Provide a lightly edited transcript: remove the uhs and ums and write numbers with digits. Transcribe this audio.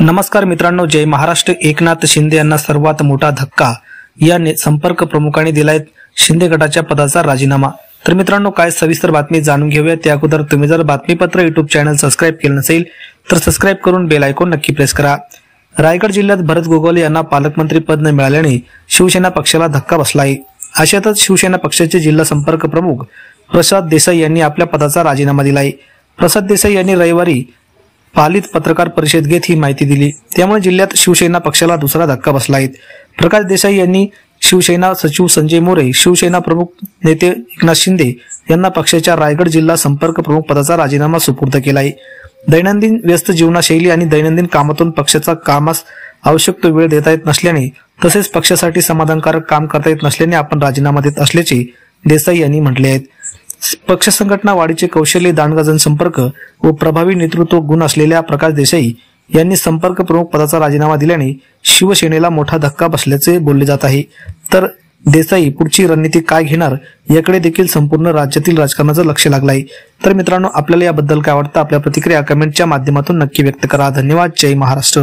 नमस्कार मित्रांनो, जय महाराष्ट्र। एकनाथ शिंदे यांना सर्वात मोठा धक्का। या संपर्क प्रमुखांनी दिलाय शिंदे गटाच्या पदाचा राजीनामा। तर मित्रांनो, काय सविस्तर बातमी जाणून घेऊया। त्या अगोदर तुम्ही जर बातमीपत्र YouTube चॅनल सबस्क्राइब केलं नसेल तर सबस्क्राइब करून बेल आयकॉन नक्की प्रेस करा। रायगड जिल्ह्यात भरत गोगावले यांना पालकमंत्री पद न मिळाल्याने शिवसेना पक्षाला धक्का बसला आहे। अशातच शिवसेना पक्षाचे जिल्हा संपर्क प्रमुख प्रसाद देसाई यांनी आपल्या पदाचा राजीनामा दिला आहे। प्रसाद देसाई यांनी रविवारी पालित पत्रकार परिषद घेत ही माहिती दिली। त्यामुळे जिल्ह्यात शिवसेना पक्षाला दुसरा धक्का बसला आहे। प्रकाश देसाई यांनी शिवसेना सचिव संजय मोरे, शिवसेना प्रमुख नेते एकनाथ शिंदे यांना पक्षाच्या रायगड जिल्हा संपर्क प्रमुख पदाचा राजीनामा सुपूर्द केला आहे। दैनंदिन व्यस्त जीवनशैली आणि दैनंदिन कामातून पक्षाचा कामास आवश्यक तो वेळ देता येत नसल्याने तसेच पक्षासाठी समाधानकारक काम करता येत नसल्याने आपण राजीनामा देत असल्याचे देसाई यांनी म्हटले आहे। पक्ष संघटना वाढीचे कौशल्य, दांडगा जनसंपर्क व प्रभावी नेतृत्व गुण असलेल्या प्रकाश देसाई यांनी संपर्क प्रमुख पदाचा राजीनामा दिल्याने शिवसेनेला मोठा धक्का बसल्याचे बोलले जात आहे। तर देसाई पुढची रणनीती काय घेणार याकडे देखील संपूर्ण राज्यातील राजकारणाचं लक्ष लागलं आहे। तर मित्रांनो, आपल्याला याबद्दल काय वाटतं, आपल्या प्रतिक्रिया कमेंटच्या माध्यमातून नक्की व्यक्त करा। धन्यवाद। जय महाराष्ट्र।